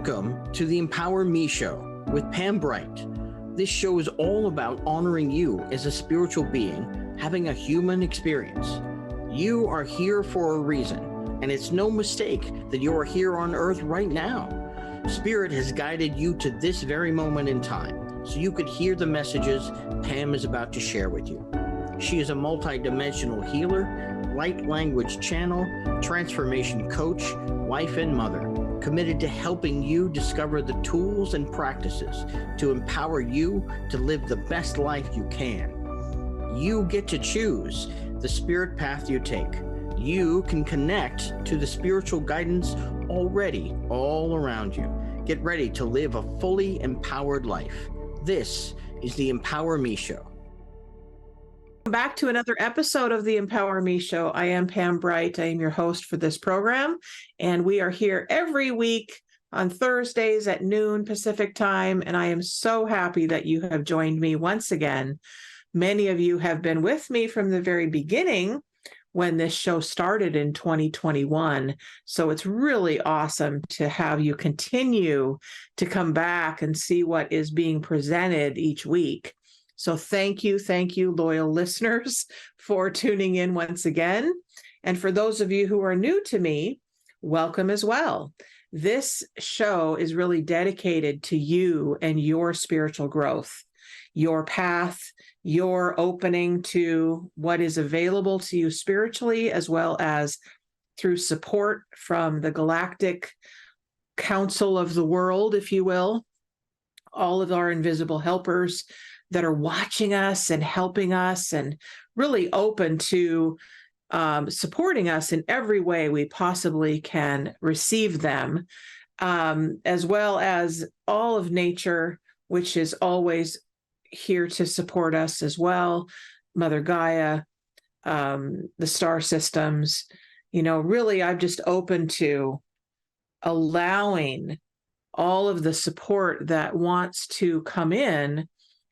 Welcome to the Empower Me Show with Pam Bright. This show is all about honoring you as a spiritual being, having a human experience. You are here for a reason, and it's no mistake that you are here on Earth right now. Spirit has guided you to this very moment in time, so you could hear the messages Pam is about to share with you. She is a multidimensional healer, light language channel, transformation coach, wife and mother, committed to helping you discover the tools and practices to empower you to live the best life you can. You get to choose the spirit path you take. You can connect to the spiritual guidance already all around you. Get ready to live a fully empowered life. This is the Empower Me Show. Back to another episode of the Empower Me Show. I am Pam Bright. I am your host for this program, and we are here every week on Thursdays at noon Pacific time, and I am so happy that you have joined me once again. Many of you have been with me from the very beginning when this show started in 2021, so it's really awesome to have you continue to come back and see what is being presented each week. So thank you, loyal listeners, for tuning in once again. And for those of you who are new to me, welcome as well. This show is really dedicated to you and your spiritual growth, your path, your opening to what is available to you spiritually, as well as through support from the galactic council of the world, if you will, all of our invisible helpers that are watching us and helping us and really open to supporting us in every way we possibly can receive them, as well as all of nature, which is always here to support us as well. Mother Gaia, the star systems, really I'm just open to allowing all of the support that wants to come in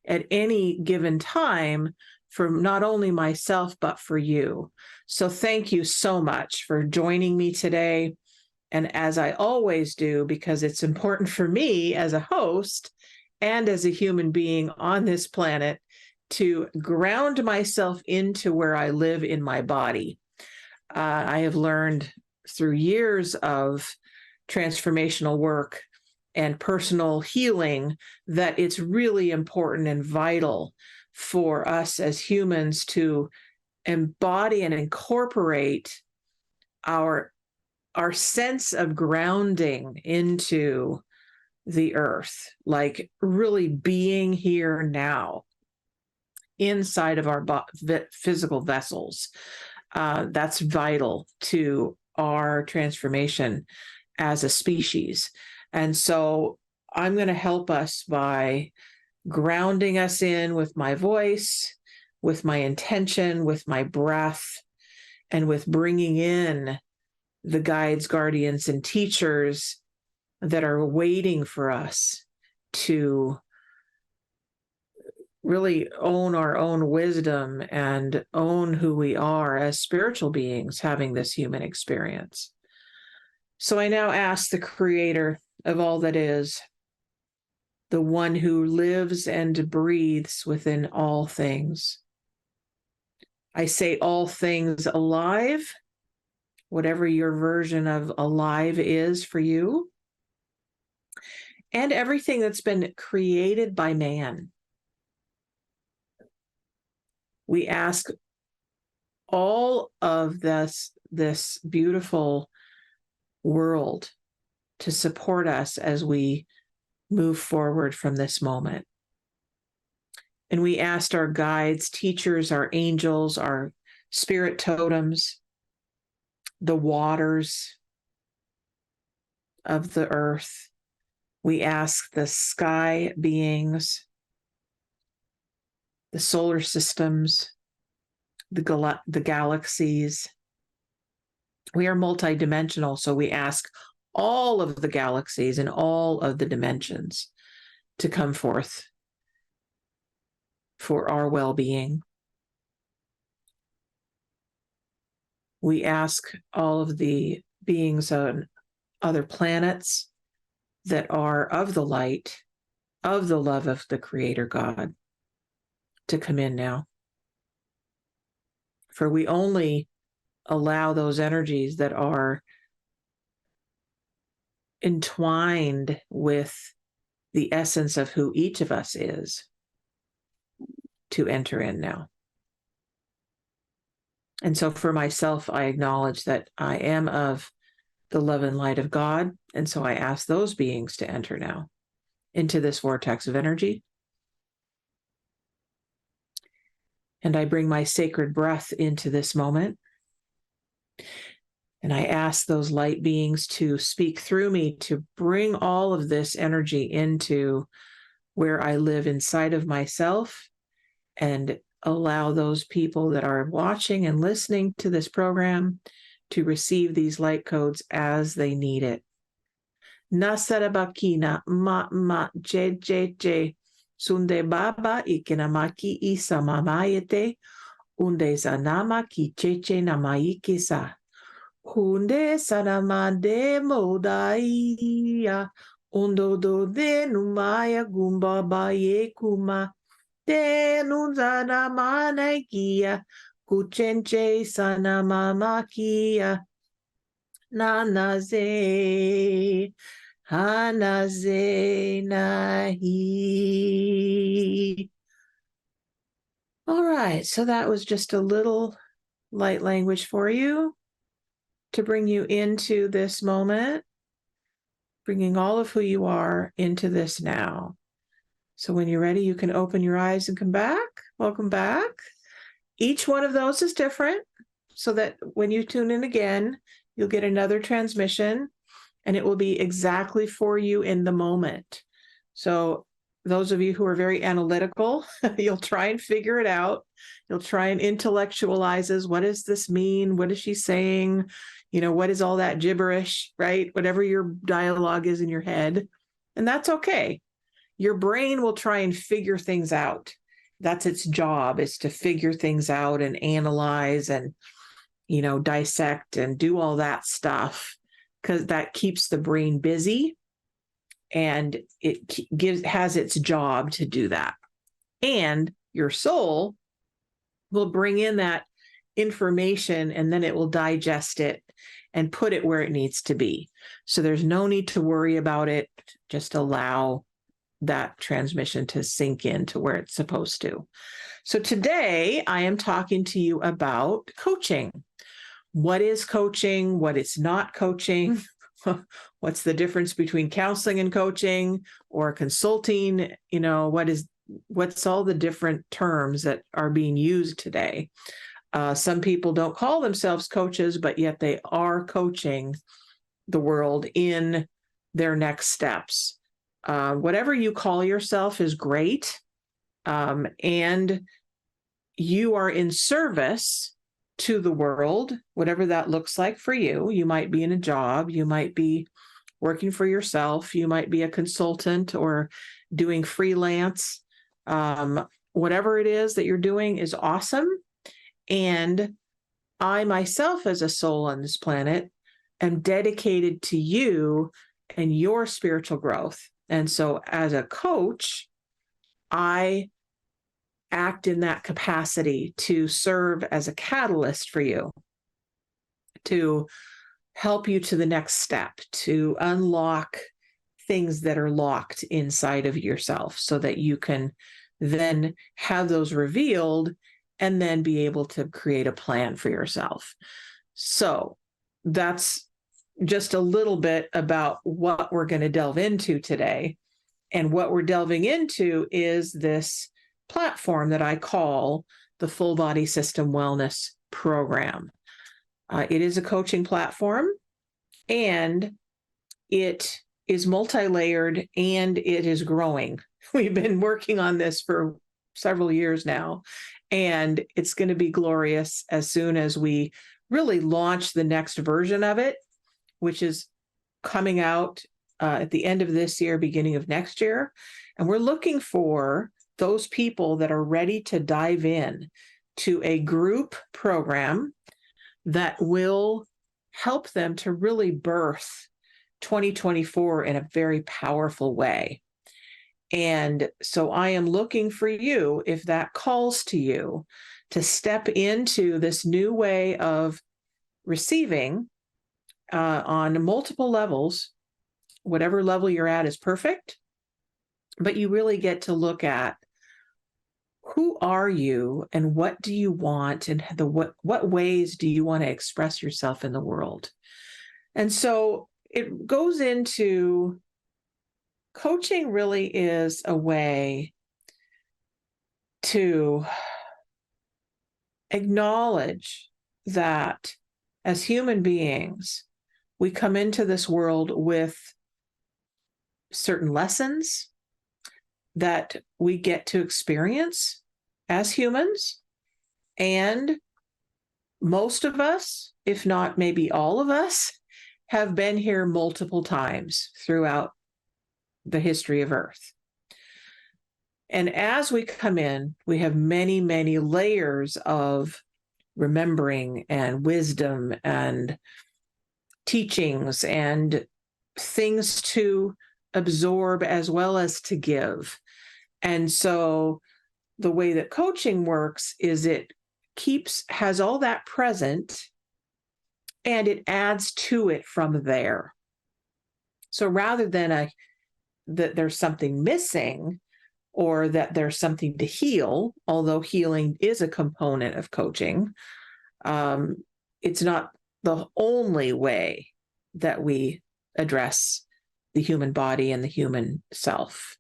at any given time for not only myself, but for you. So thank you so much for joining me today. And as I always do, because it's important for me as a host and as a human being on this planet to ground myself into where I live in my body. I have learned through years of transformational work and personal healing that it's really important and vital for us as humans to embody and incorporate our sense of grounding into the earth, like really being here now inside of our physical vessels. That's vital to our transformation as a species. And so I'm going to help us by grounding us in with my voice, with my intention, with my breath, and with bringing in the guides, guardians, and teachers that are waiting for us to really own our own wisdom and own who we are as spiritual beings having this human experience. So I now ask the creator of all that is, the one who lives and breathes within all things. I say all things alive, whatever your version of alive is for you, and everything that's been created by man. We ask all of this beautiful world to support us as we move forward from this moment. And we asked our guides, teachers, our angels, our spirit totems, the waters of the earth. We ask the sky beings, the solar systems, the galaxies. We are multidimensional, so we ask all of the galaxies and all of the dimensions to come forth for our well-being. We ask all of the beings on other planets that are of the light, of the love of the Creator God, to come in now. For we only allow those energies that are entwined with the essence of who each of us is to enter in now. And so for myself, I acknowledge that I am of the love and light of God. And so I ask those beings to enter now into this vortex of energy. And I bring my sacred breath into this moment. And I ask those light beings to speak through me to bring all of this energy into where I live inside of myself, and allow those people that are watching and listening to this program to receive these light codes as they need it. Nasarabakina ma je je je sunde baba ikinamaki isa mamayete unde sanama ki cheche namaikisa hunde sanamade modaiya undo do de numaya gumba baye kuma de nunzana manaikia kuchenche sanamamakia nanaze hanaze nahi. All right, so that was just a little light language for you to bring you into this moment, bringing all of who you are into this now. So when you're ready, you can open your eyes and come back. Welcome back. Each one of those is different, so that when you tune in again, you'll get another transmission, and it will be exactly for you in the moment. So those of you who are very analytical, you'll try and figure it out. You'll try and intellectualize, what does this mean? What is she saying? What is all that gibberish, right? Whatever your dialogue is in your head. And that's okay. Your brain will try and figure things out. That's its job, is to figure things out and analyze and, dissect and do all that stuff, because that keeps the brain busy, and it has its job to do that. And your soul will bring in that information, and then it will digest it and put it where it needs to be. So there's no need to worry about it. Just allow that transmission to sink into where it's supposed to. So today I am talking to you about coaching. What is coaching? What is not coaching? What's the difference between counseling and coaching, or consulting? What's all the different terms that are being used today? Some people don't call themselves coaches, but yet they are coaching the world in their next steps. Whatever you call yourself is great. And you are in service to the world, whatever that looks like for you. You might be in a job, you might be working for yourself, you might be a consultant or doing freelance. Whatever it is that you're doing is awesome. And I myself, as a soul on this planet, am dedicated to you and your spiritual growth. And so as a coach, I act in that capacity to serve as a catalyst for you, to help you to the next step, to unlock things that are locked inside of yourself, so that you can then have those revealed and then be able to create a plan for yourself. So that's just a little bit about what we're going to delve into today. And what we're delving into is this platform that I call the Full Body System Wellness Program. It is a coaching platform, and it is multi-layered, and it is growing. We've been working on this for several years now, and it's going to be glorious as soon as we really launch the next version of it, which is coming out at the end of this year, beginning of next year. And we're looking for those people that are ready to dive in to a group program that will help them to really birth 2024 in a very powerful way. And so I am looking for you, if that calls to you, to step into this new way of receiving on multiple levels. Whatever level you're at is perfect, but you really get to look at who are you and what do you want, and what ways do you want to express yourself in the world. And so it goes into coaching really is a way to acknowledge that as human beings, we come into this world with certain lessons that we get to experience as humans. And most of us, if not maybe all of us, have been here multiple times throughout the history of Earth. And as we come in, we have many, many layers of remembering and wisdom and teachings and things to absorb as well as to give. And so the way that coaching works is it has all that present and it adds to it from there. So rather than that there's something missing or that there's something to heal, although healing is a component of coaching, it's not the only way that we address the human body and the human self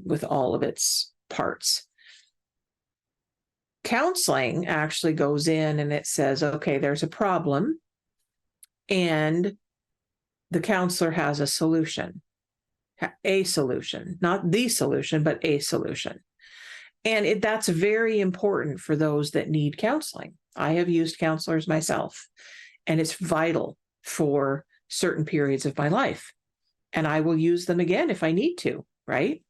with all of its parts. Counseling actually goes in and it says, okay, there's a problem, and the counselor has a solution, not the solution, but a solution. And that's very important for those that need counseling. I have used counselors myself, and it's vital for certain periods of my life. And I will use them again if I need to, right?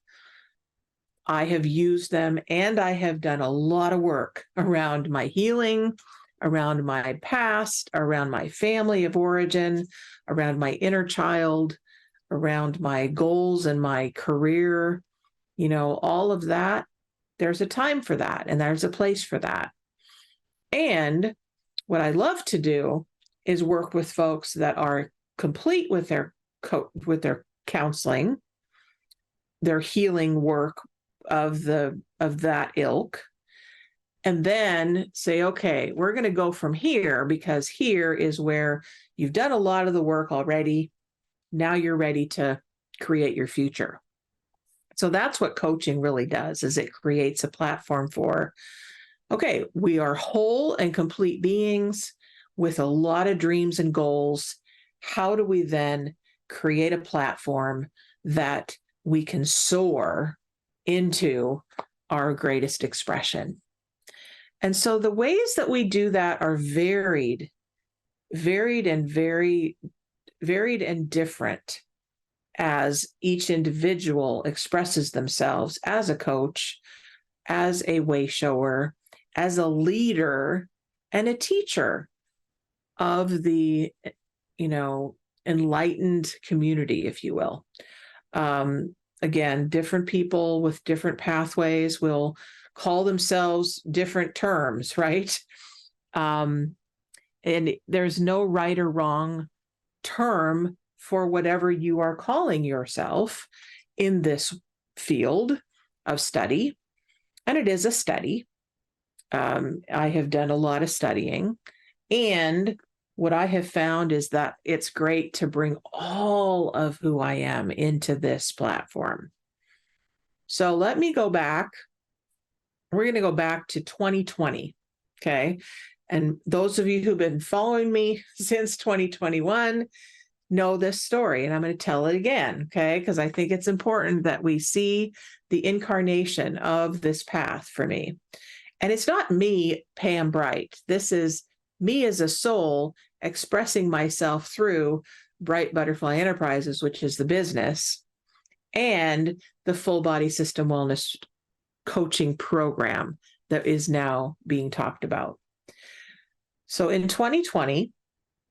I have used them, and I have done a lot of work around my healing, around my past, around my family of origin, around my inner child, around my goals and my career, all of that. There's a time for that, and there's a place for that. And what I love to do is work with folks that are complete with their counseling, their healing work of that ilk, and then say, okay, we're going to go from here, because here is where you've done a lot of the work already. Now you're ready to create your future. So that's what coaching really does, is it creates a platform for, okay, we are whole and complete beings with a lot of dreams and goals. How do we then create a platform that we can soar into our greatest expression? And so the ways that we do that are varied and different as each individual expresses themselves as a coach, as a way shower, as a leader, and a teacher of the, enlightened community, if you will. Again, different people with different pathways will call themselves different terms, right? And there's no right or wrong term for whatever you are calling yourself in this field of study. And it is a study. I have done a lot of studying, and what I have found is that it's great to bring all of who I am into this platform. So let me go back. We're going to go back to 2020. Okay. And those of you who've been following me since 2021 know this story, and I'm going to tell it again. Okay. Because I think it's important that we see the incarnation of this path for me. And it's not me, Pam Bright. This is me as a soul expressing myself through Bright Butterfly Enterprises, which is the business, and the full body system wellness coaching program that is now being talked about. So in 2020,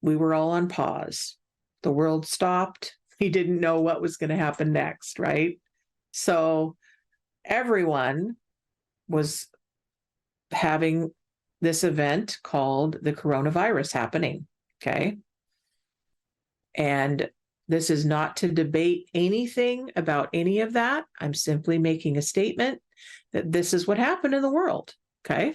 we were all on pause. the world stopped. We didn't know what was going to happen next, right? So everyone was having this event called the coronavirus happening. Okay. And this is not to debate anything about any of that. I'm simply making a statement that this is what happened in the world. Okay.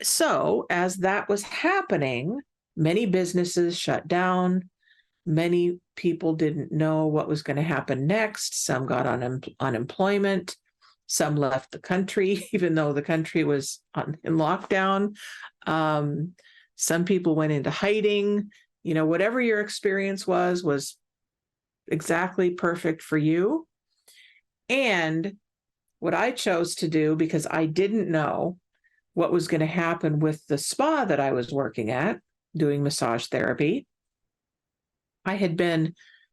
So as that was happening, many businesses shut down. Many people didn't know what was going to happen next. Some got unemployment. Some left the country, even though the country was in lockdown. Some people went into hiding. Whatever your experience was exactly perfect for you. And what I chose to do, because I didn't know what was going to happen with the spa that I was working at, doing massage therapy, I had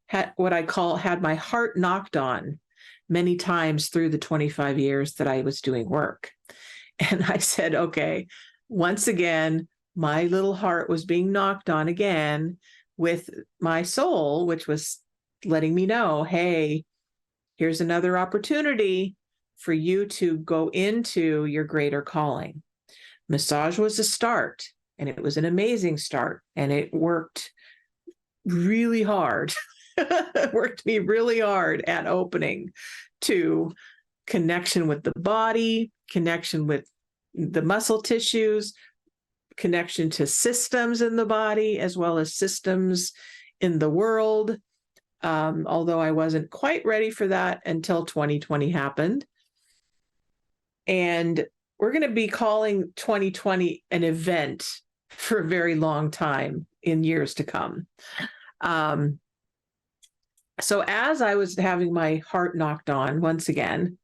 had my heart knocked on many times through the 25 years that I was doing work. And I said, okay, once again, my little heart was being knocked on again with my soul, which was letting me know, hey, here's another opportunity for you to go into your greater calling. Massage was a start, and it was an amazing start, and it worked really hard. It worked me really hard at opening to connection with the body, connection with the muscle tissues, connection to systems in the body, as well as systems in the world. Although I wasn't quite ready for that until 2020 happened. And we're going to be calling 2020 an event for a very long time in years to come. So as I was having my heart knocked on once again,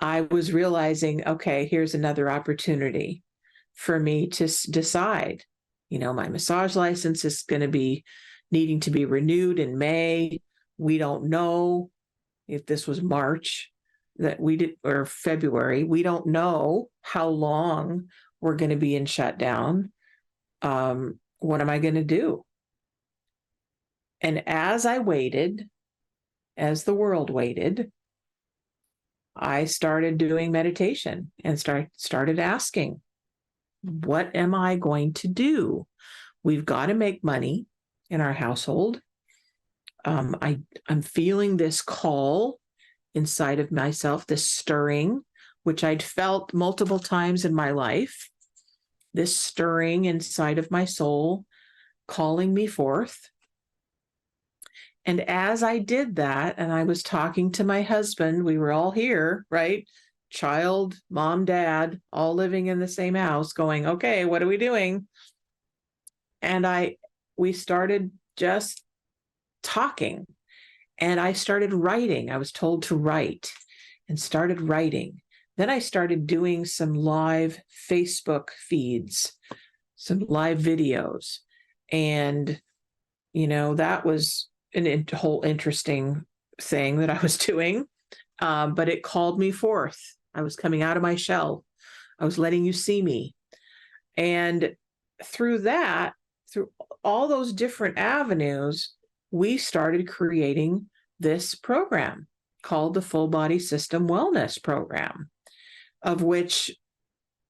I was realizing, okay, here's another opportunity for me to decide. My massage license is going to be needing to be renewed in May. We don't know if this was March that we did, or February. We don't know how long we're going to be in shutdown. What am I going to do? And as I waited, as the world waited, I started doing meditation and started asking, what am I going to do? We've got to make money in our household. I'm feeling this call inside of myself, this stirring, which I'd felt multiple times in my life, this stirring inside of my soul, calling me forth. And as I did that, and I was talking to my husband, we were all here, right? Child, mom, dad, all living in the same house, going, okay, what are we doing? And we started just talking, and I started writing. I was told to write and started writing. Then I started doing some live Facebook feeds, some live videos. And, that was a whole interesting thing that I was doing. But it called me forth. I was coming out of my shell. I was letting you see me. And through all those different avenues, we started creating this program called the Full Body System Wellness Program, of which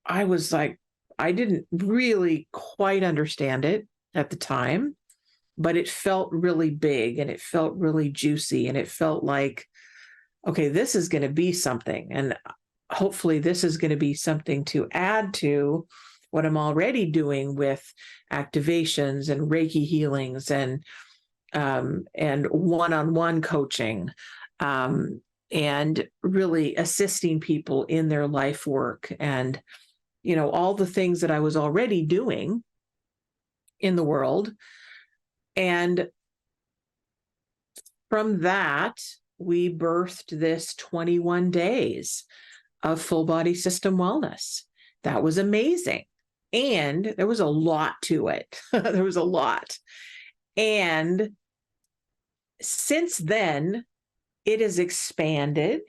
I was like, I didn't really quite understand it at the time, but it felt really big and it felt really juicy, and it felt like, okay, this is going to be something. And hopefully this is going to be something to add to what I'm already doing with activations and Reiki healings and one-on-one coaching, and really assisting people in their life work, and, all the things that I was already doing in the world. And from that, we birthed this 21 days of full body system wellness. That was amazing. And there was a lot to it. There was a lot. And since then, it has expanded.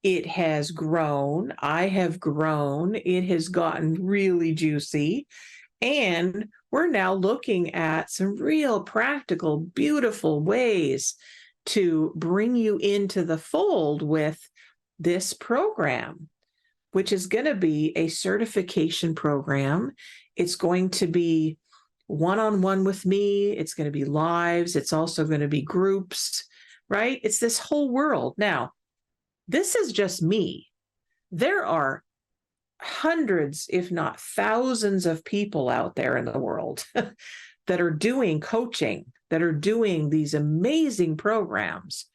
It has grown. I have grown. It has gotten really juicy. And we're now looking at some real practical, beautiful ways to bring you into the fold with this program, which is going to be a certification program. It's going to be one-on-one with me. It's going to be lives. It's also going to be groups, right? It's this whole world. Now, this is just me. There are hundreds, if not thousands of people out there in the world that are doing coaching, that are doing these amazing programs,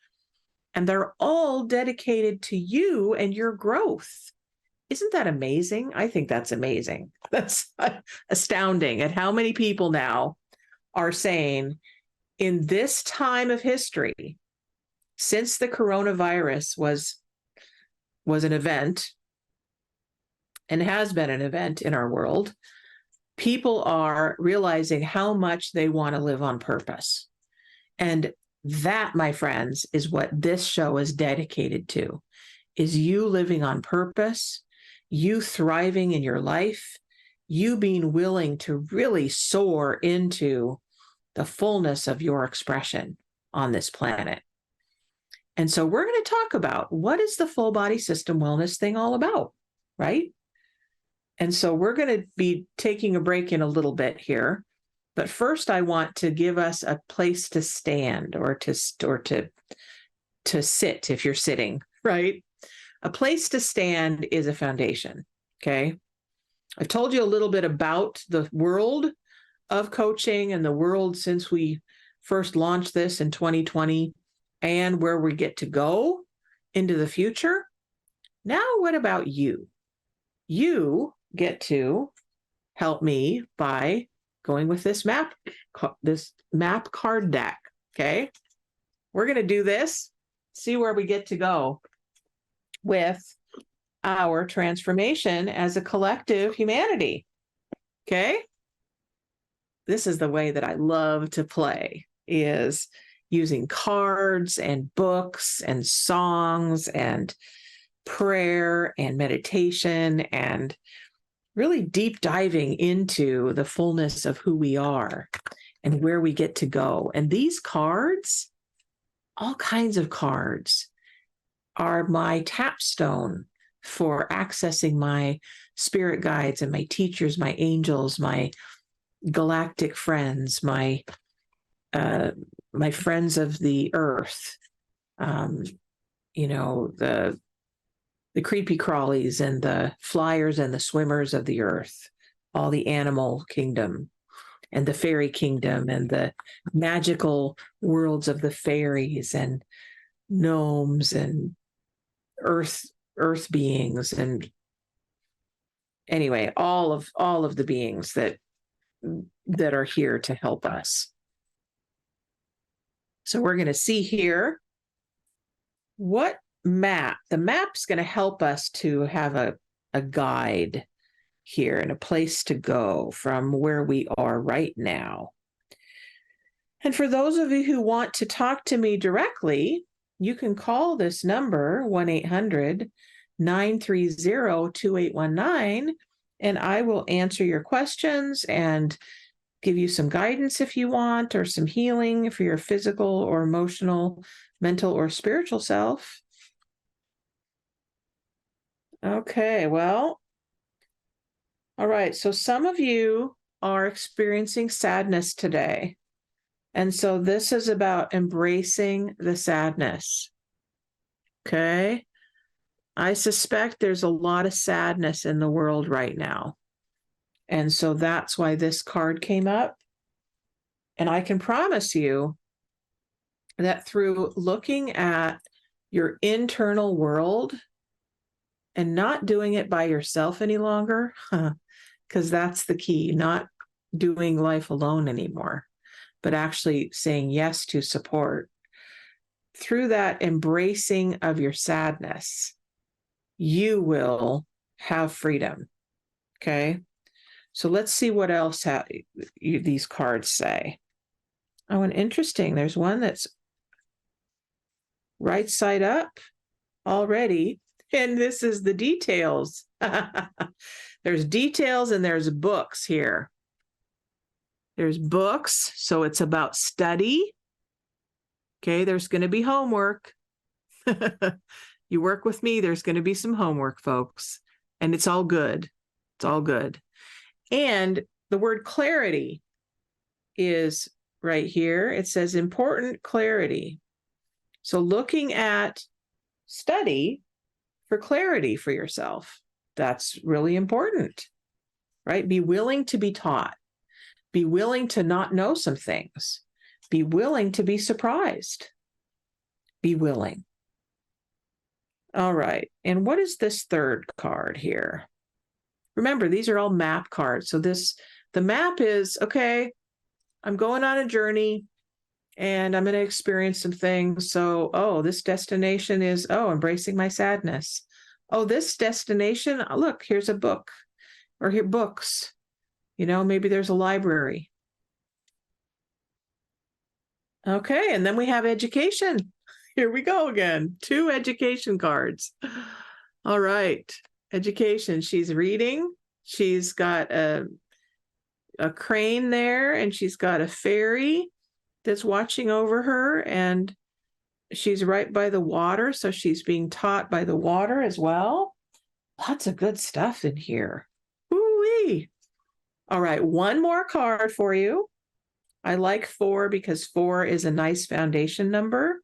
and they're all dedicated to you and your growth. Isn't that amazing? I think that's amazing. That's astounding at how many people now are saying in this time of history, since the coronavirus was an event and has been an event in our world, people are realizing how much they want to live on purpose. And that, my friends, is what this show is dedicated to, is you living on purpose, you thriving in your life, you being willing to really soar into the fullness of your expression on this planet. And so we're going to talk about what is the full body system wellness thing all about, right? And so we're going to be taking a break in a little bit here. But first, I want to give us a place to stand or to sit if you're sitting, right? A place to stand is a foundation, okay? I've told you a little bit about the world of coaching and the world since we first launched this in 2020 and where we get to go into the future. Now, what about you? You get to help me by going with this map card deck, okay? We're going to do this, see where we get to go with our transformation as a collective humanity, okay? This is the way that I love to play, is using cards and books and songs and prayer and meditation and really deep diving into the fullness of who we are and where we get to go. And these cards, all kinds of cards, are my tapstone for accessing my spirit guides and my teachers, my angels, my galactic friends, my friends of the earth, the creepy crawlies and the flyers and the swimmers of the earth, all the animal kingdom and the fairy kingdom and the magical worlds of the fairies and gnomes and earth beings, and anyway, all of the beings that are here to help us. So we're going to see here what map. The map's going to help us to have a guide here and a place to go from where we are right now. And for those of you who want to talk to me directly, you can call this number, 1-800-930-2819, and I will answer your questions and give you some guidance if you want, or some healing for your physical or emotional, mental or spiritual self. Okay, well, all right. So some of you are experiencing sadness today. And so this is about embracing the sadness. Okay. I suspect there's a lot of sadness in the world right now. And so that's why this card came up. And I can promise you that through looking at your internal world and not doing it by yourself any longer, because that's the key, not doing life alone anymore, but actually saying yes to support. Through that embracing of your sadness, you will have freedom. Okay. So let's see what else these cards say. Oh, and interesting. There's one that's right side up already. And this is the details. There's details and there's books here. There's books, so it's about study. Okay, there's going to be homework. You work with me, there's going to be some homework, folks, and it's all good. It's all good. And the word clarity is right here. It says important clarity. So looking at study for clarity for yourself, that's really important, right? Be willing to be taught. Be willing to not know some things. Be willing to be surprised. Be willing. All right. And what is this third card here? Remember, these are all map cards. So the map is, okay, I'm going on a journey and I'm going to experience some things. So, this destination is, embracing my sadness. Oh, this destination, look, here's a book, or here books. Maybe there's a library. Okay, and then we have education. Here we go again. 2 education cards. All right, education. She's reading. She's got a crane there, and she's got a fairy that's watching over her, and she's right by the water, so she's being taught by the water as well. Lots of good stuff in here. Woo-wee. All right, one more card for you. I like 4 because 4 is a nice foundation number.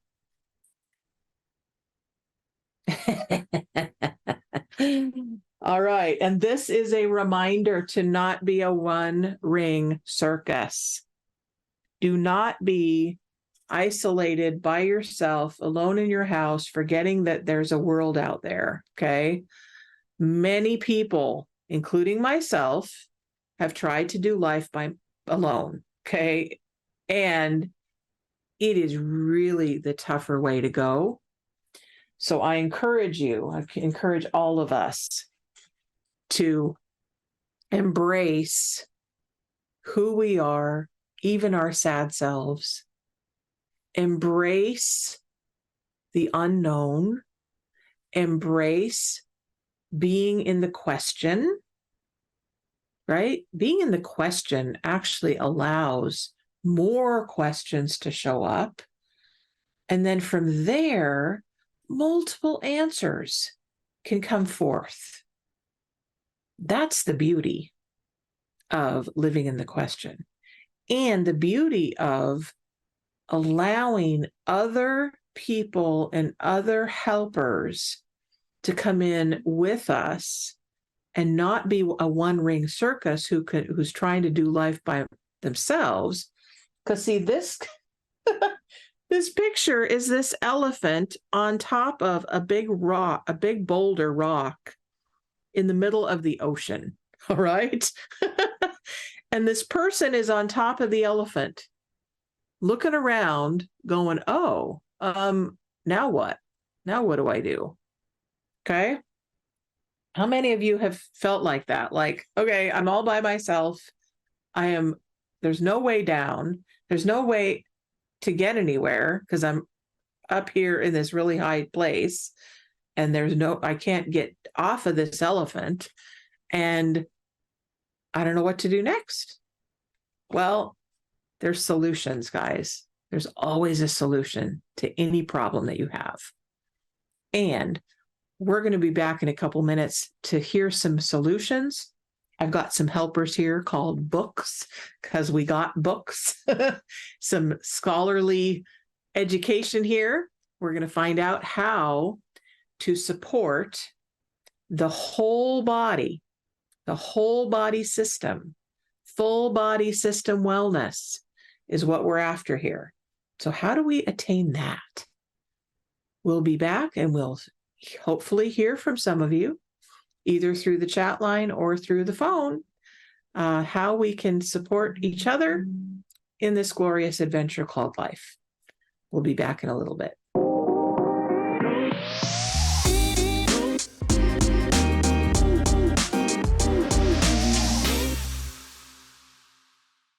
All right, and this is a reminder to not be a one-ring circus. Do not be isolated by yourself, alone in your house, forgetting that there's a world out there, okay? Many people, including myself, have tried to do life alone, okay? And it is really the tougher way to go. So I encourage all of us to embrace who we are, even our sad selves. Embrace the unknown. Embrace being in the question, right? Being in the question actually allows more questions to show up. And then from there, multiple answers can come forth. That's the beauty of living in the question, and the beauty of allowing other people and other helpers to come in with us and not be a one-ring circus who's trying to do life by themselves. Because see, this picture is this elephant on top of a big rock, a big boulder rock in the middle of the ocean. All right. And this person is on top of the elephant, looking around, going, now what? Now what do I do? Okay. How many of you have felt like that? Like, okay, I'm all by myself. There's no way down. There's no way to get anywhere because I'm up here in this really high place, and I can't get off of this elephant, and I don't know what to do next. Well, there's solutions, guys. There's always a solution to any problem that you have. And we're going to be back in a couple minutes to hear some solutions. I've got some helpers here called books, because we got books, some scholarly education here. We're going to find out how to support the whole body system. Full body system wellness is what we're after here. So how do we attain that? We'll be back, and we'll hopefully hear from some of you, either through the chat line or through the phone, how we can support each other in this glorious adventure called life. We'll be back in a little bit.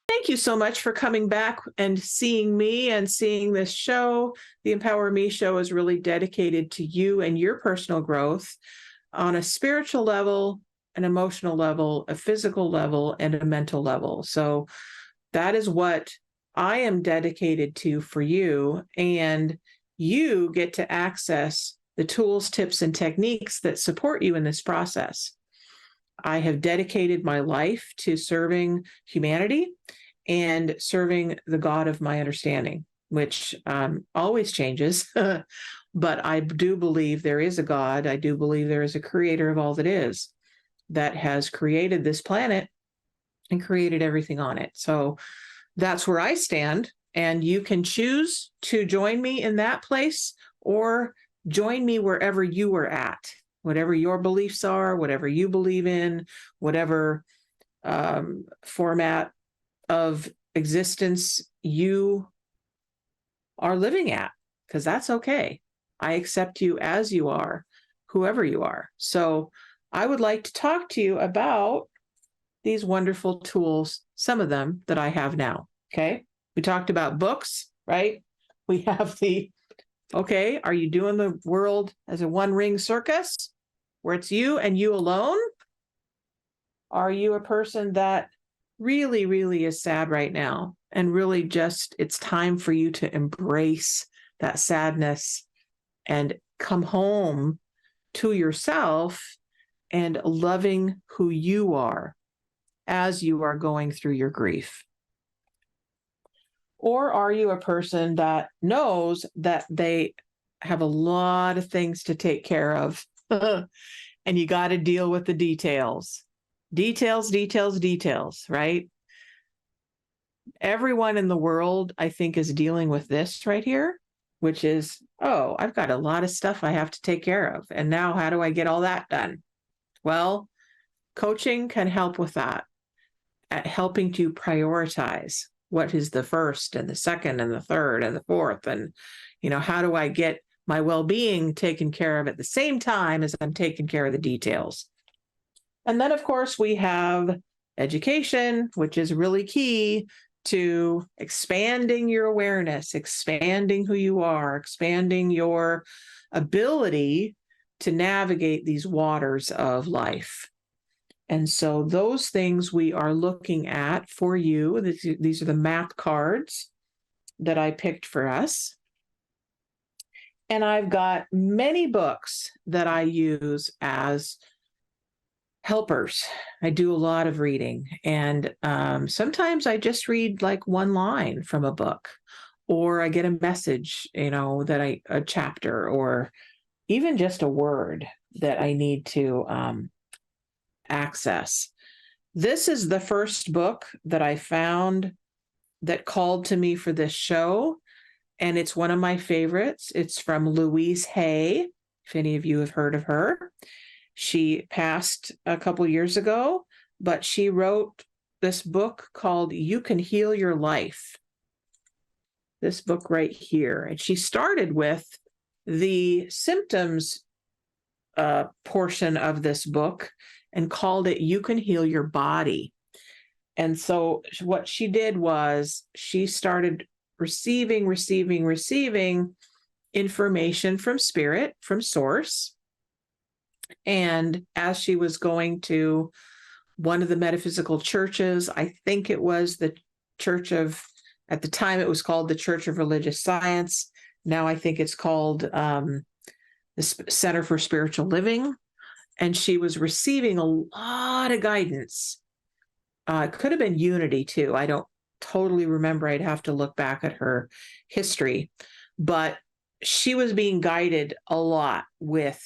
Thank you so much for coming back and seeing me and seeing this show. The Empower Me show is really dedicated to you and your personal growth on a spiritual level, an emotional level, a physical level, and a mental level. So That is what I am dedicated to for you. And you get to access the tools, tips, and techniques that support you in this process. I have dedicated my life to serving humanity and serving the God of my understanding, which always changes. But I do believe there is a God. I do believe there is a creator of all that is, that has created this planet and created everything on it. So that's where I stand. And you can choose to join me in that place or join me wherever you are at, whatever your beliefs are, whatever you believe in, whatever format of existence you are living at, because that's okay. I accept you as you are, whoever you are. So I would like to talk to you about these wonderful tools, some of them that I have now. Okay. We talked about books, right? We have okay, are you doing the world as a one-ring circus where it's you and you alone? Are you a person that really, really is sad right now and really just, it's time for you to embrace that sadness and come home to yourself and loving who you are as you are going through your grief? Or are you a person that knows that they have a lot of things to take care of and you got to deal with the details? Details, details, details, right? Everyone in the world, I think, is dealing with this right here, which is, oh, I've got a lot of stuff I have to take care of. And now how do I get all that done? Well, coaching can help with that, at helping to prioritize what is the first and the second and the third and the fourth. And, how do I get my well-being taken care of at the same time as I'm taking care of the details? And then, of course, we have education, which is really key to expanding your awareness, expanding who you are, expanding your ability to navigate these waters of life. And so those things we are looking at for you. These are the map cards that I picked for us. And I've got many books that I use as helpers. I do a lot of reading. And sometimes I just read like one line from a book, or I get a message, a chapter, or even just a word that I need to access. This is the first book that I found that called to me for this show, and it's one of my favorites. It's from Louise Hay, if any of you have heard of her. She passed a couple years ago, but she wrote this book called You Can Heal Your Life. This book right here. And she started with the symptoms portion of this book and called it You Can Heal Your Body. And so what she did was she started receiving information from spirit, from source. And as she was going to one of the metaphysical churches, I think it was the Church of, at the time it was called the Church of Religious Science. Now I think it's called the Center for Spiritual Living. And she was receiving a lot of guidance. It could have been Unity too. I don't totally remember. I'd have to look back at her history. But she was being guided a lot with,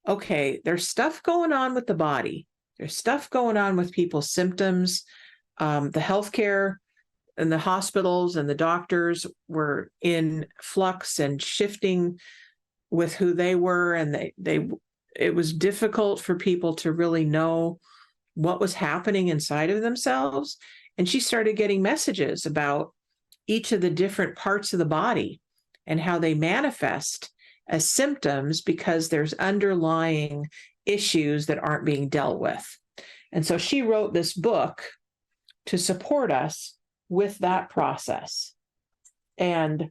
okay, there's stuff going on with the body. There's stuff going on with people's symptoms. The healthcare and the hospitals and the doctors were in flux and shifting with who they were. And it was difficult for people to really know what was happening inside of themselves. And she started getting messages about each of the different parts of the body and how they manifest as symptoms because there's underlying issues that aren't being dealt with. And so she wrote this book to support us with that process. And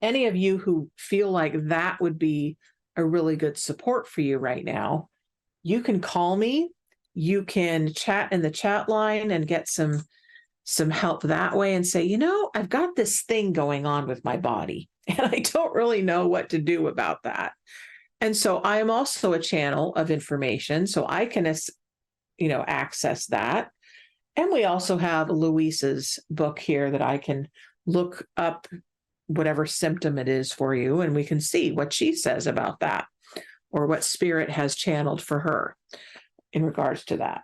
any of you who feel like that would be a really good support for you right now, you can call me. You can chat in the chat line and get some some help that way and say, I've got this thing going on with my body and I don't really know what to do about that. And so I am also a channel of information, so I can, access that. And we also have Louise's book here that I can look up whatever symptom it is for you, and we can see what she says about that or what spirit has channeled for her in regards to that.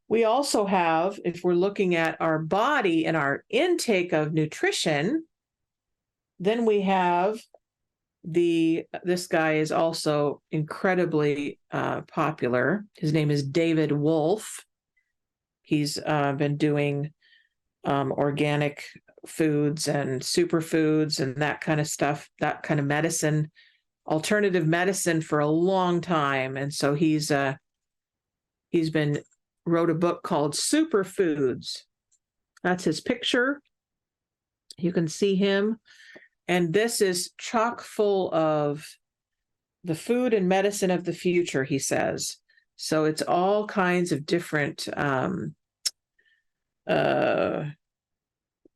We also have, if we're looking at our body and our intake of nutrition, then we have this guy is also incredibly popular. His name is David Wolfe. He's been doing organic foods and superfoods and that kind of stuff, that kind of medicine, alternative medicine for a long time. And so he's wrote a book called Superfoods. That's his picture. You can see him. And this is chock full of the food and medicine of the future, he says. So it's all kinds of different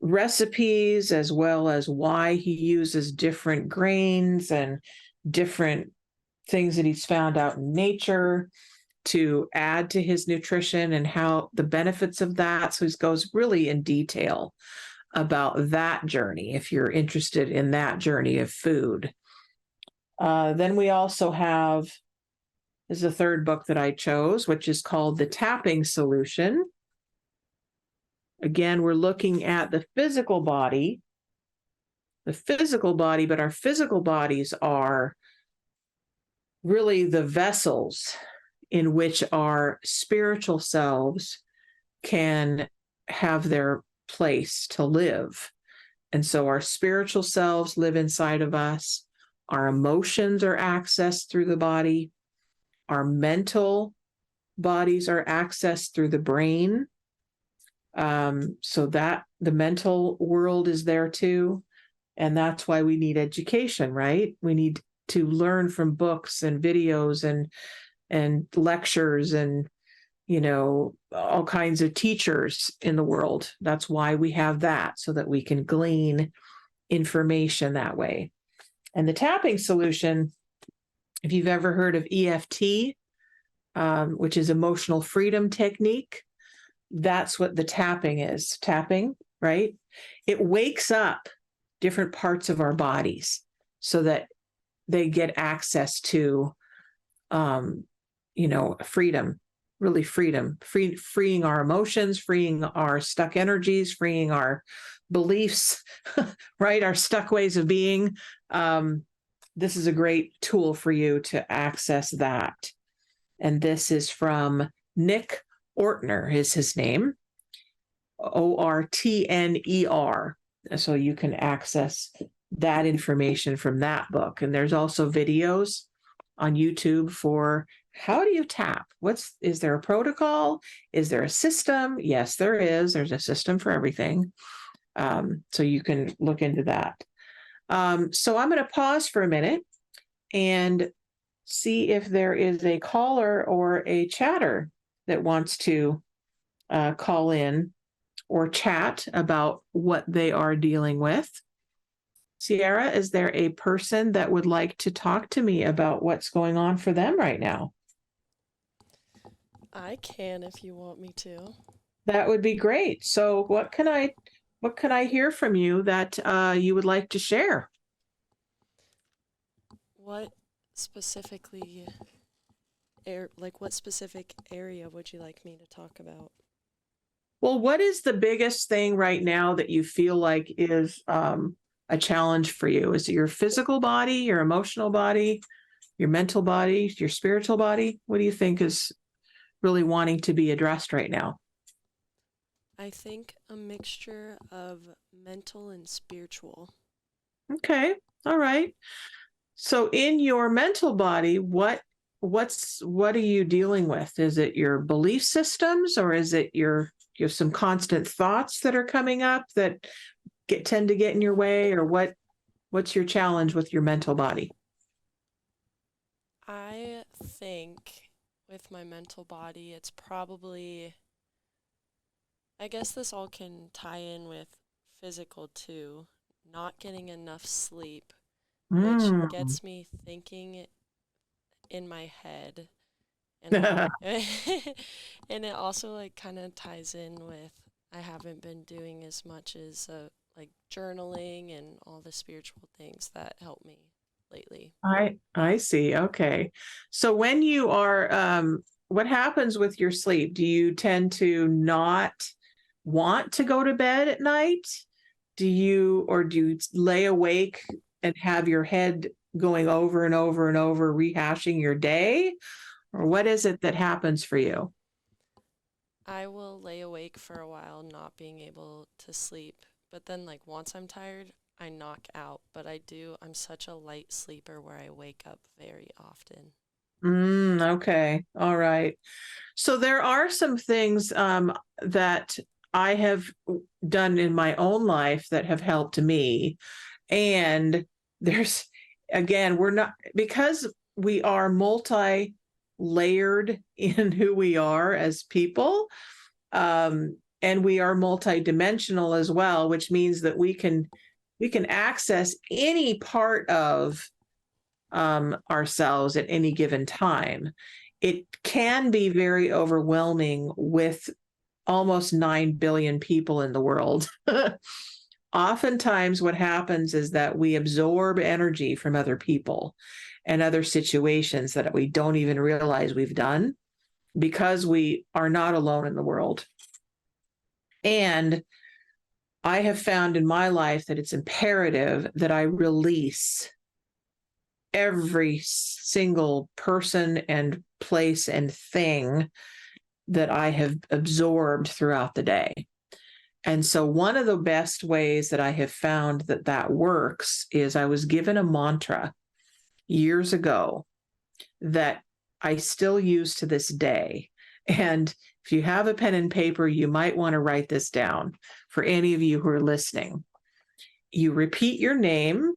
recipes, as well as why he uses different grains and different things that he's found out in nature to add to his nutrition and how the benefits of that. So he goes really in detail about that journey if you're interested in that journey of food. Then we also have, this is the third book that I chose, which is called The Tapping Solution. Again, we're looking at the physical body, but our physical bodies are really the vessels in which our spiritual selves can have their place to live. And so our spiritual selves live inside of us. Our emotions are accessed through the body. Our mental bodies are accessed through the brain. So that the mental world is there too. And that's why we need education, right? We need to learn from books and videos and lectures and, all kinds of teachers in the world. That's why we have that, so that we can glean information that way. And the tapping solution, if you've ever heard of EFT, which is emotional freedom technique, that's what the tapping is. Tapping, right? It wakes up different parts of our bodies so that they get access to, freedom, really freedom, freeing our emotions, freeing our stuck energies, freeing our beliefs, right? Our stuck ways of being. This is a great tool for you to access that. And this is from Nick Ortner is his name, Ortner. So you can access that information from that book. And there's also videos on YouTube for how do you tap? Is there a protocol? Is there a system? Yes, there is. There's a system for everything. So you can look into that. So I'm going to pause for a minute and see if there is a caller or a chatter that wants to call in or chat about what they are dealing with. Sierra, is there a person that would like to talk to me about what's going on for them right now? I can if you want me to. That would be great. So what can I hear from you that you would like to share? What specifically, what specific area would you like me to talk about? Well, what is the biggest thing right now that you feel like is a challenge for you? Is it your physical body, your emotional body, your mental body, your spiritual body? What do you think is really wanting to be addressed right now? I think a mixture of mental and spiritual. Okay. All right. So in your mental body, what are you dealing with? Is it your belief systems, or is it your some constant thoughts that are coming up that tend to get in your way, or what's your challenge with your mental body? I think with my mental body, it's probably I guess this all can tie in with physical too. Not getting enough sleep, which Mm. gets me thinking in my head, and how and it also like kind of ties in with I haven't been doing as much as like journaling and all the spiritual things that help me lately. I see. Okay. So when you are what happens with your sleep? Do you tend to not want to go to bed at night? Do you lay awake and have your head going over and over and over rehashing your day? Or what is it that happens for you? I will lay awake for a while not being able to sleep, but then like once I'm tired, I knock out, but I'm such a light sleeper where I wake up very often. Okay. All right. So there are some things that I have done in my own life that have helped me. And there's, again, we're not, because we are multi layered in who we are as people. And we are multidimensional as well, which means that we can access any part of ourselves at any given time. It can be very overwhelming with almost 9 billion people in the world. Oftentimes, what happens is that we absorb energy from other people and other situations that we don't even realize we've done because we are not alone in the world. And I have found in my life that it's imperative that I release every single person and place and thing that I have absorbed throughout the day. And so one of the best ways that I have found that that works is I was given a mantra years ago that I still use to this day. And if you have a pen and paper, you might want to write this down for any of you who are listening. You repeat your name.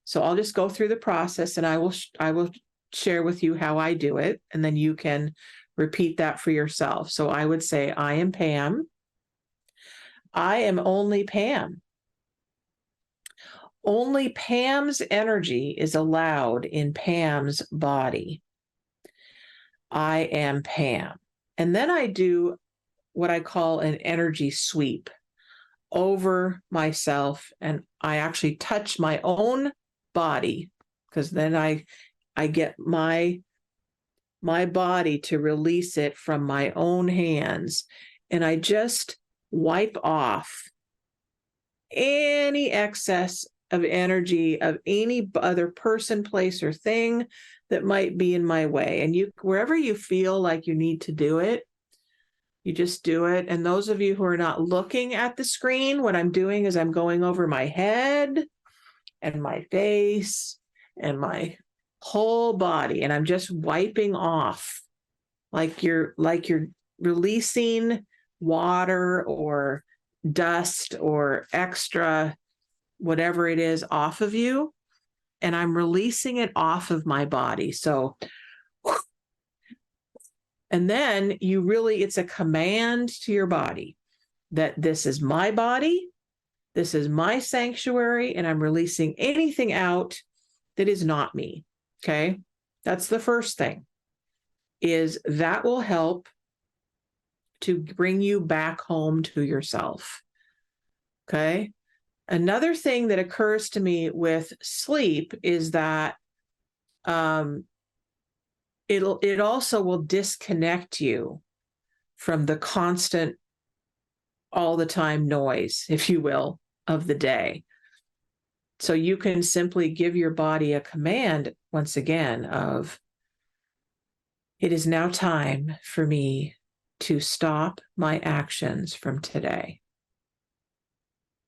So I'll just go through the process and I will share with you how I do it. And then you can repeat that for yourself. So I would say, I am Pam. I am only Pam. Only Pam's energy is allowed in Pam's body. I am Pam. And then I do what I call an energy sweep over myself. And I actually touch my own body because then I get my body to release it from my own hands. And I just wipe off any excess of energy of any other person, place, or thing that might be in my way. And you, wherever you feel like you need to do it, you just do it. And those of you who are not looking at the screen, what I'm doing is I'm going over my head and my face and my whole body. And I'm just wiping off like you're releasing water or dust or extra whatever it is off of you. And I'm releasing it off of my body. So, and then it's a command to your body that this is my body, this is my sanctuary, and I'm releasing anything out that is not me. Okay. That's the first thing, is that will help to bring you back home to yourself. Okay. Another thing that occurs to me with sleep is that it also will disconnect you from the constant, all the time noise, if you will, of the day. So you can simply give your body a command once again of, it is now time for me to stop my actions from today.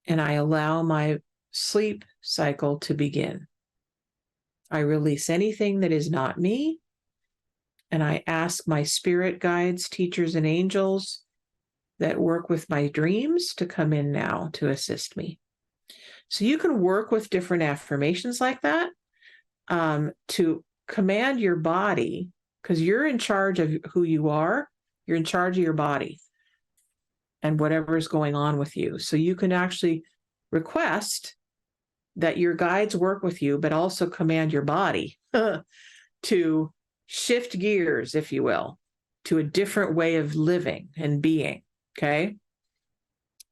And I allow my sleep cycle to begin. I release anything that is not me. And I ask my spirit guides, teachers, and angels that work with my dreams to come in now to assist me. So you can work with different affirmations like that to command your body, because you're in charge of who you are. You're in charge of your body. and whatever is going on with you. So you can actually request that your guides work with you, but also command your body to shift gears, if you will, to a different way of living and being. Okay.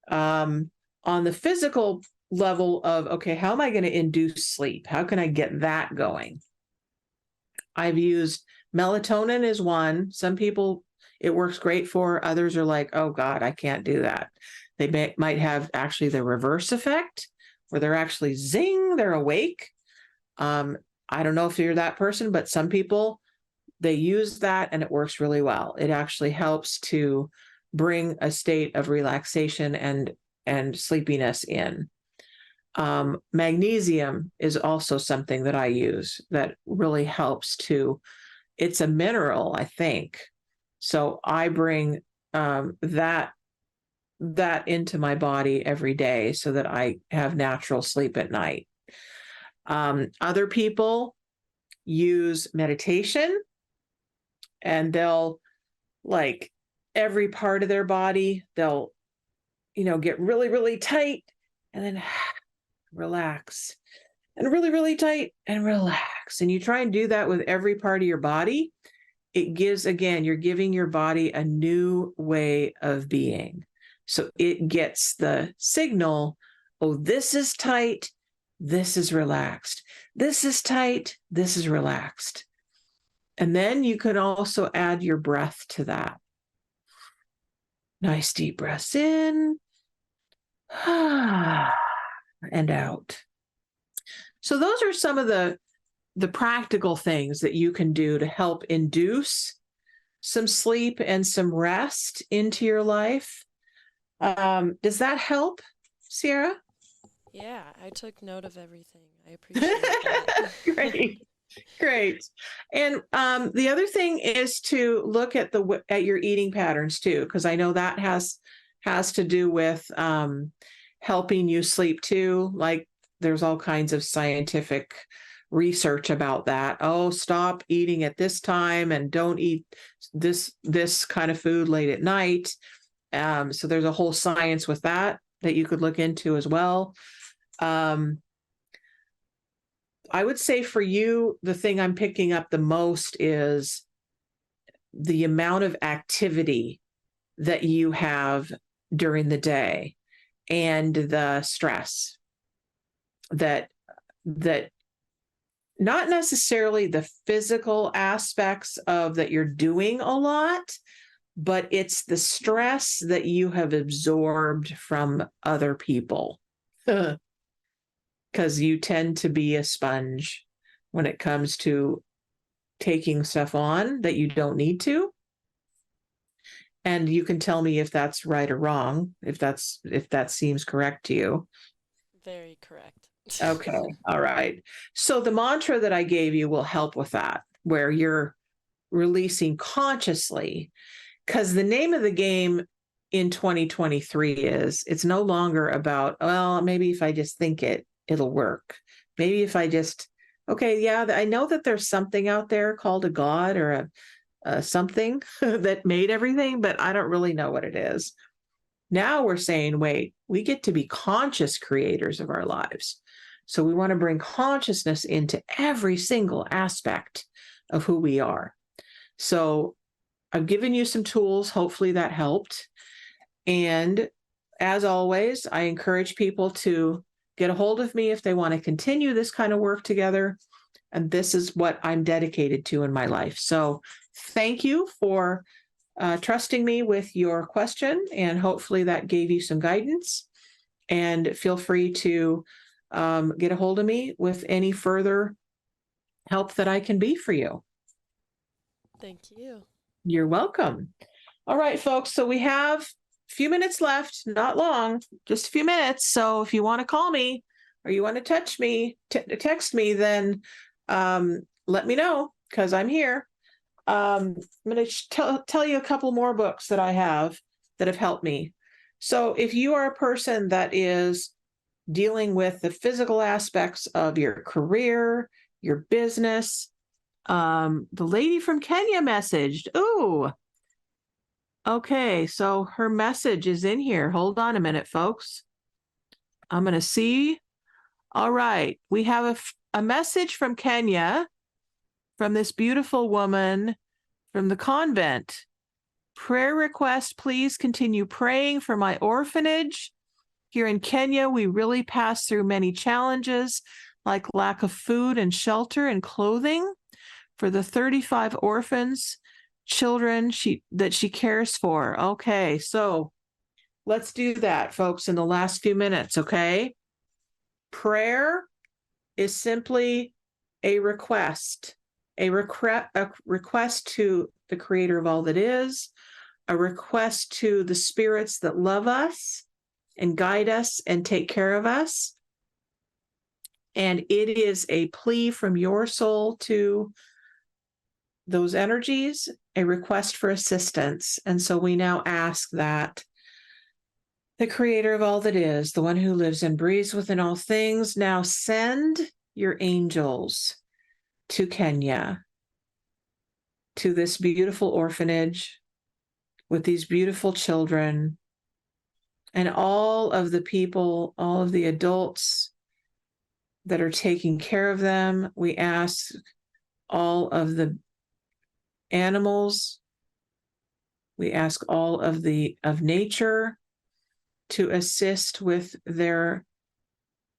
On the physical level of, okay, how am I going to induce sleep? How can I get that going? I've used melatonin is one. Some people it works great for. Others are like, oh God, I can't do that. They might have actually the reverse effect where they're actually zing, they're awake. I don't know if you're that person, but some people, they use that and it works really well. It actually helps to bring a state of relaxation and sleepiness in. Magnesium is also something that I use that really helps to, it's a mineral, I think. So I bring that into my body every day so that I have natural sleep at night. Other people use meditation, and they'll, like, every part of their body, they'll, get really, really tight and then relax, and really, really tight and relax. And you try and do that with every part of your body. It gives, again, you're giving your body a new way of being. So it gets the signal, oh, this is tight, this is relaxed. This is tight, this is relaxed. And then you can also add your breath to that. Nice deep breaths in and out. So those are some of the practical things that you can do to help induce some sleep and some rest into your life. Does that help, Sierra? Yeah, I took note of everything. I appreciate that. Great. And the other thing is to look at your eating patterns too, because I know that has to do with helping you sleep too. Like, there's all kinds of scientific research about that. Oh, stop eating at this time and don't eat this kind of food late at night. So there's a whole science with that you could look into as well. I would say for you, the thing I'm picking up the most is the amount of activity that you have during the day and the stress that not necessarily the physical aspects of that you're doing a lot, but it's the stress that you have absorbed from other people. Because you tend to be a sponge when it comes to taking stuff on that you don't need to. And you can tell me if that's right or wrong, if that seems correct to you. Very correct. Okay. All right. So the mantra that I gave you will help with that, where you're releasing consciously, because the name of the game in 2023 is, it's no longer about, well, maybe if I just think it'll work. Maybe if I just, okay, yeah, I know that there's something out there called a God or a something that made everything, but I don't really know what it is. Now we're saying, wait, we get to be conscious creators of our lives. So we want to bring consciousness into every single aspect of who we are. So I've given you some tools. Hopefully that helped. And as always, I encourage people to get a hold of me if they want to continue this kind of work together. And this is what I'm dedicated to in my life. So thank you for trusting me with your question. And hopefully that gave you some guidance. And feel free to get a hold of me with any further help that I can be for you. Thank you. You're welcome. All right, folks. So we have a few minutes left, not long, just a few minutes. So if you want to call me or you want to text me, then let me know, because I'm here. I'm going to tell you a couple more books that I have that have helped me. So if you are a person that is dealing with the physical aspects of your career, your business, the lady from Kenya messaged, ooh, Okay, so her message is in here. Hold on a minute, folks. I'm going to see. All right, we have a message from Kenya, from this beautiful woman from the convent. Prayer request, please continue praying for my orphanage. Here in Kenya, we really pass through many challenges like lack of food and shelter and clothing for the 35 orphans, children that she cares for. Okay, so let's do that, folks, in the last few minutes, okay? Prayer is simply a request, a request to the creator of all that is, a request to the spirits that love us and guide us and take care of us. And it is a plea from your soul to those energies, a request for assistance. And so we now ask that the creator of all that is, the one who lives and breathes within all things, now send your angels to Kenya, to this beautiful orphanage with these beautiful children, and all of the people, all of the adults that are taking care of them. We ask all of the animals, we ask all of nature to assist with their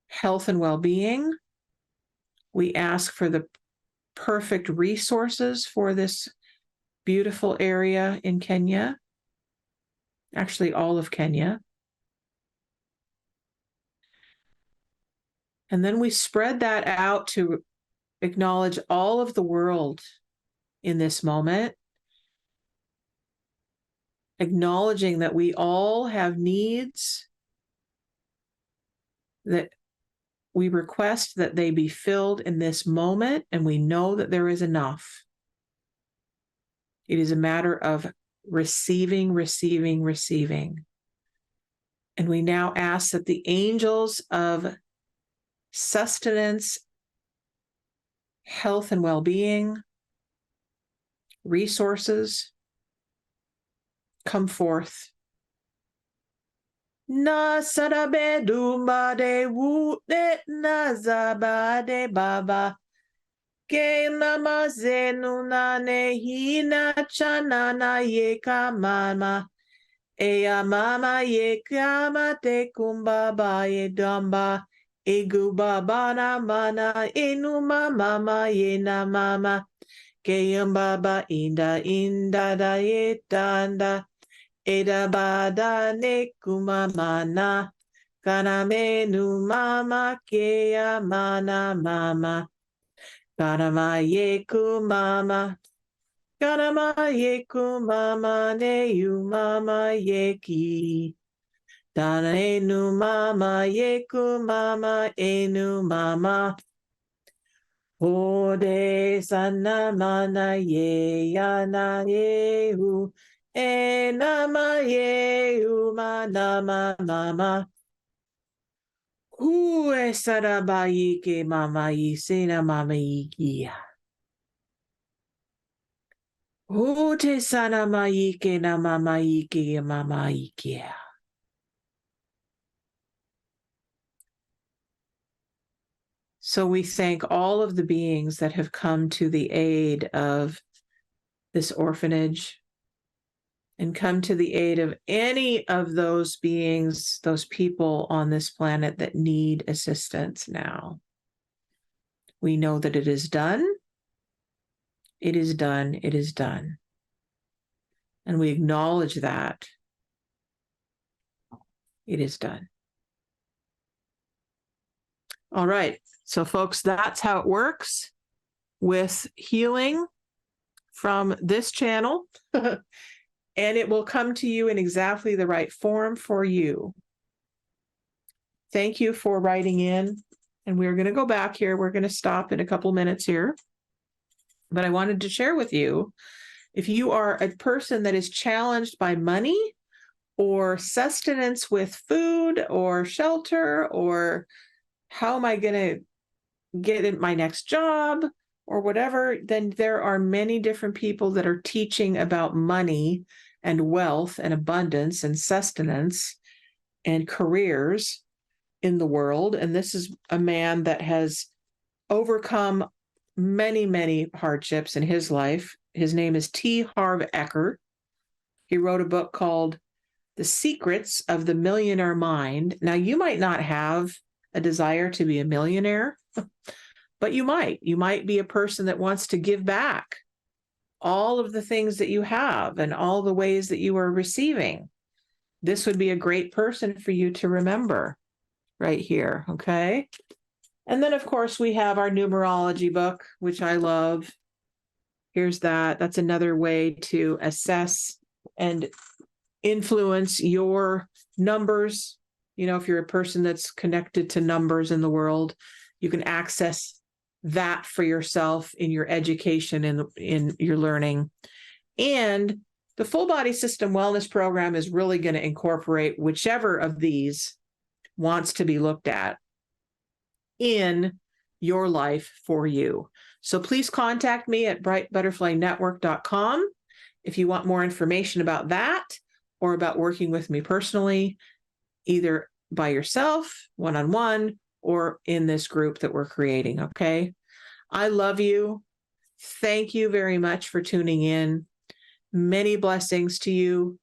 health and well-being. We ask for the perfect resources for this beautiful area in Kenya, actually all of Kenya. And then we spread that out to acknowledge all of the world in this moment, acknowledging that we all have needs, that we request that they be filled in this moment, and we know that there is enough. It is a matter of receiving, receiving, receiving. And we now ask that the angels of sustenance, health and well-being, resources, come forth. Na sarabe dumba de wu de na zaba de baba. Ke namaze nuna ne hina chanana ye kamama. Eya mama ye kama te kumbaba ye damba. Egu baba na mana enu mama ye na mama. Ke baba inda da ye danda. Eda bada ne kumamana. Kaname nu mama kea mana mama. Kanama ye kumama. Kanama ye kumama ne yu mama ye ki. Dana enu mama ye kumama enu mama. Ode sana mana ye yana ye hu. E nama ye hu manama mama. Hu e sarabayi ke mama yi sena mama yi kia. Hu te sana mai ke na mama yi ke mama yi kia. So we thank all of the beings that have come to the aid of this orphanage and come to the aid of any of those beings, those people on this planet that need assistance now. We know that it is done. It is done. It is done. And we acknowledge that it is done. All right. So, folks, that's how it works with healing from this channel. And it will come to you in exactly the right form for you. Thank you for writing in. And we're going to go back here. We're going to stop in a couple minutes here. But I wanted to share with you, if you are a person that is challenged by money or sustenance with food or shelter, or how am I going to get in my next job or whatever, then there are many different people that are teaching about money and wealth and abundance and sustenance and careers in the world. And this is a man that has overcome many, many hardships in his life. His name is T. Harv Eker. He wrote a book called The Secrets of the Millionaire Mind. Now, you might not have a desire to be a millionaire, but you might. You might be a person that wants to give back all of the things that you have and all the ways that you are receiving. This would be a great person for you to remember right here, okay? And then, of course, we have our numerology book, which I love. Here's that. That's another way to assess and influence your numbers. You know, if you're a person that's connected to numbers in the world, you can access that for yourself in your education and in your learning. And the Full Body System Wellness Program is really going to incorporate whichever of these wants to be looked at in your life for you. So please contact me at brightbutterflynetwork.com if you want more information about that or about working with me personally, either by yourself, one-on-one, or in this group that we're creating, okay? I love you. Thank you very much for tuning in. Many blessings to you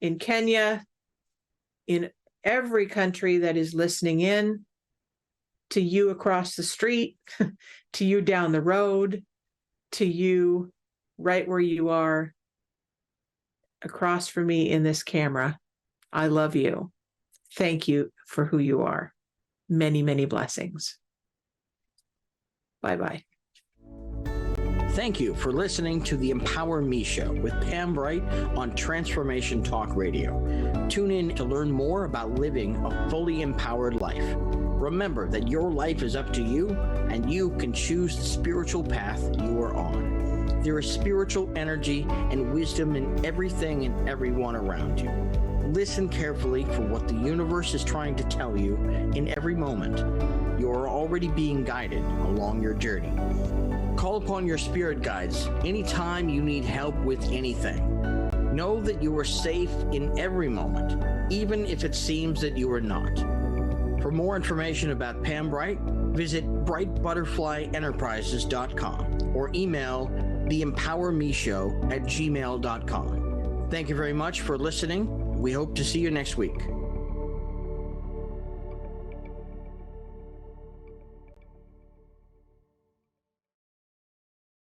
in Kenya, in every country that is listening in, to you across the street, to you down the road, to you right where you are across from me in this camera. I love you. Thank you for who you are. Many, many blessings. Bye-bye. Thank you for listening to the Empower Me Show with Pam Bright on Transformation Talk Radio. Tune in to learn more about living a fully empowered life. Remember that your life is up to you, and you can choose the spiritual path you are on. There is spiritual energy and wisdom in everything and everyone around you. Listen carefully for what the universe is trying to tell you in every moment. You are already being guided along your journey. Call upon your spirit guides anytime you need help with anything. Know that you are safe in every moment, even if it seems that you are not. For more information about Pam Bright, visit brightbutterflyenterprises.com or email theempowermeshow@gmail.com. Thank you very much for listening. We hope to see you next week.